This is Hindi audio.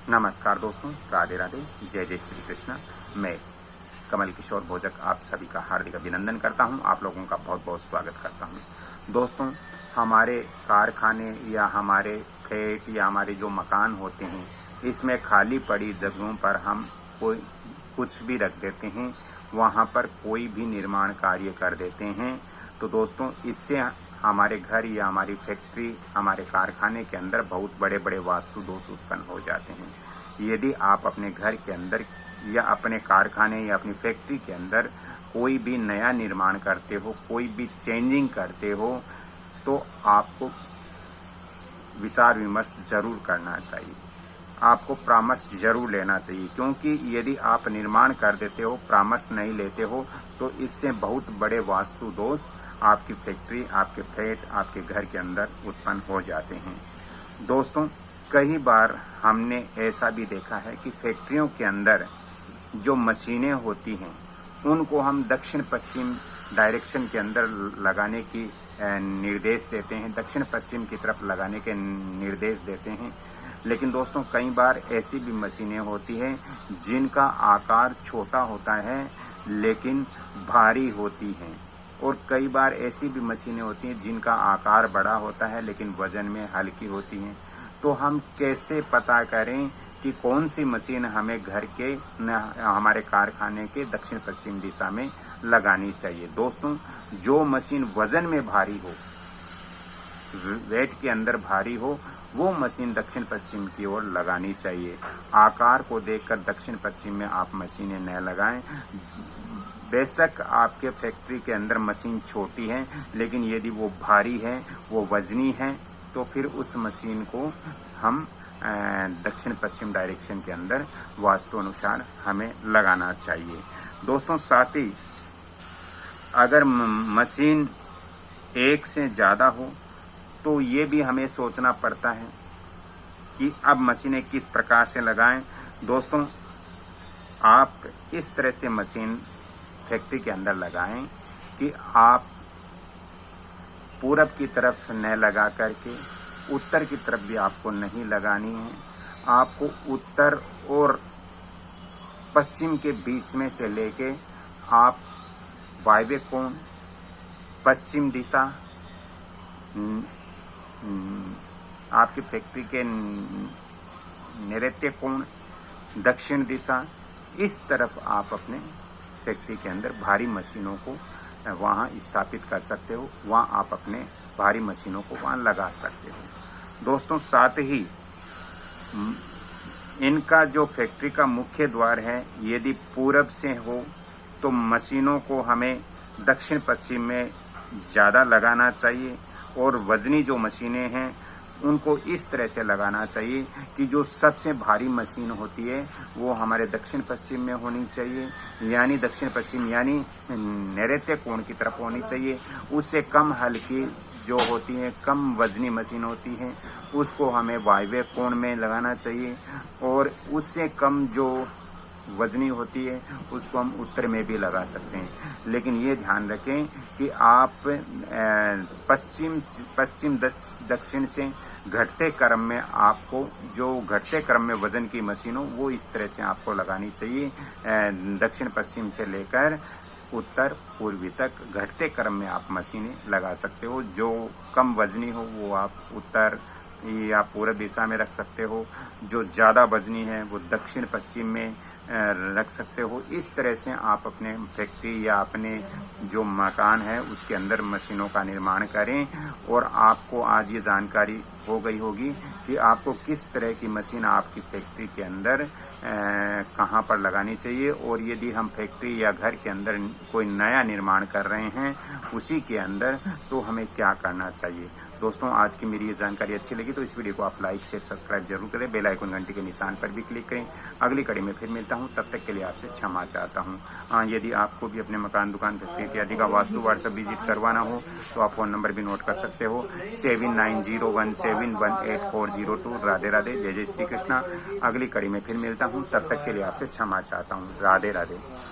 नमस्कार दोस्तों, राधे राधे, जय जय श्री कृष्ण। मैं कमल किशोर भोजक आप सभी का हार्दिक अभिनंदन करता हूं। आप लोगों का बहुत बहुत स्वागत करता हूं। दोस्तों, हमारे कारखाने या हमारे फ्लैट या हमारे जो मकान होते हैं, इसमें खाली पड़ी जगहों पर हम कोई कुछ भी रख देते हैं, वहां पर कोई भी निर्माण कार्य कर देते हैं। तो दोस्तों, इससे हमारे घर या हमारी फैक्ट्री, हमारे कारखाने के अंदर बहुत बड़े बड़े वास्तु दोष उत्पन्न हो जाते हैं। यदि आप अपने घर के अंदर या अपने कारखाने या अपनी फैक्ट्री के अंदर कोई भी नया निर्माण करते हो, कोई भी चेंजिंग करते हो, तो आपको विचार विमर्श जरूर करना चाहिए। आपको परामर्श जरूर लेना चाहिए, क्योंकि यदि आप निर्माण कर देते हो, परामर्श नहीं लेते हो, तो इससे बहुत बड़े वास्तु दोष आपकी फैक्ट्री, आपके फ्लैट, आपके घर के अंदर उत्पन्न हो जाते हैं। दोस्तों, कई बार हमने ऐसा भी देखा है कि फैक्ट्रियों के अंदर जो मशीनें होती हैं, उनको हम दक्षिण पश्चिम डायरेक्शन के अंदर लगाने की निर्देश देते हैं, दक्षिण पश्चिम की तरफ लगाने के निर्देश देते हैं। लेकिन दोस्तों, कई बार ऐसी भी मशीनें होती हैं जिनका आकार छोटा होता है लेकिन भारी होती हैं, और कई बार ऐसी भी मशीनें होती हैं जिनका आकार बड़ा होता है लेकिन वजन में हल्की होती हैं। तो हम कैसे पता करें कि कौन सी मशीन हमें घर के हमारे कारखाने के दक्षिण पश्चिम दिशा में लगानी चाहिए? दोस्तों, जो मशीन वजन में भारी हो, वेट के अंदर भारी हो, वो मशीन दक्षिण पश्चिम की ओर लगानी चाहिए। आकार को देखकर दक्षिण पश्चिम में आप मशीनें न लगाएं। बेशक आपके फैक्ट्री के अंदर मशीन छोटी है, लेकिन यदि वो भारी है, वो वजनी है, तो फिर उस मशीन को हम दक्षिण पश्चिम डायरेक्शन के अंदर वास्तु अनुसार हमें लगाना चाहिए। दोस्तों, साथ ही अगर मशीन एक से ज़्यादा हो तो ये भी हमें सोचना पड़ता है कि अब मशीनें किस प्रकार से लगाएं। दोस्तों, आप इस तरह से मशीन फैक्ट्री के अंदर लगाएं कि आप पूरब की तरफ न लगा करके उत्तर की तरफ भी आपको नहीं लगानी है। आपको उत्तर और पश्चिम के बीच में से लेके आप वायव्य कोण, पश्चिम दिशा, आपकी फैक्ट्री के नैऋत्य कोण, दक्षिण दिशा, इस तरफ आप अपने फैक्ट्री के अंदर भारी मशीनों को वहाँ स्थापित कर सकते हो। वहाँ आप अपने भारी मशीनों को वहाँ लगा सकते हो। दोस्तों, साथ ही इनका जो फैक्ट्री का मुख्य द्वार है, यदि पूरब से हो तो मशीनों को हमें दक्षिण पश्चिम में ज़्यादा लगाना चाहिए, और वजनी जो मशीनें हैं उनको इस तरह से लगाना चाहिए कि जो सबसे भारी मशीन होती है वो हमारे दक्षिण पश्चिम में होनी चाहिए, यानी दक्षिण पश्चिम यानी नैऋत्य कोण की तरफ होनी चाहिए। उससे कम हल्की जो होती है, कम वजनी मशीन होती है, उसको हमें वायव्य कोण में लगाना चाहिए, और उससे कम जो वजनी होती है उसको हम उत्तर में भी लगा सकते हैं। लेकिन ये ध्यान रखें कि आप पश्चिम दक्षिण से घटते क्रम में, आपको जो घटते क्रम में वजन की मशीन हो वो इस तरह से आपको लगानी चाहिए। दक्षिण पश्चिम से लेकर उत्तर पूर्वी तक घटते क्रम में आप मशीनें लगा सकते हो। जो कम वजनी हो वो आप उत्तर या पूर्व दिशा में रख सकते हो, जो ज़्यादा वजनी है वो दक्षिण पश्चिम में रख सकते हो। इस तरह से आप अपने फैक्ट्री या अपने जो मकान है उसके अंदर मशीनों का निर्माण करें। और आपको आज ये जानकारी हो गई होगी कि आपको किस तरह की मशीन आपकी फैक्ट्री के अंदर कहाँ पर लगानी चाहिए, और यदि हम फैक्ट्री या घर के अंदर कोई नया निर्माण कर रहे हैं उसी के अंदर, तो हमें क्या करना चाहिए। दोस्तों, आज की मेरी ये जानकारी अच्छी लगी तो इस वीडियो को आप लाइक शेयर सब्सक्राइब जरूर करें, बेल आइकन घंटी के निशान पर भी क्लिक करें। अगली कड़ी में फिर मिलता हूं, तब तक के लिए आपसे क्षमा चाहता हूं। यदि आपको भी अपने मकान, दुकान, फैक्ट्री इत्यादि का वास्तु व्हाट्सएप विजिट करवाना हो तो आप फोन नंबर भी नोट कर सकते हो, 7901718402। राधे राधे, जय जय श्री कृष्णा। अगली कड़ी में फिर मिलता हूं, तब तक के लिए आपसे क्षमा चाहता हूं। राधे राधे।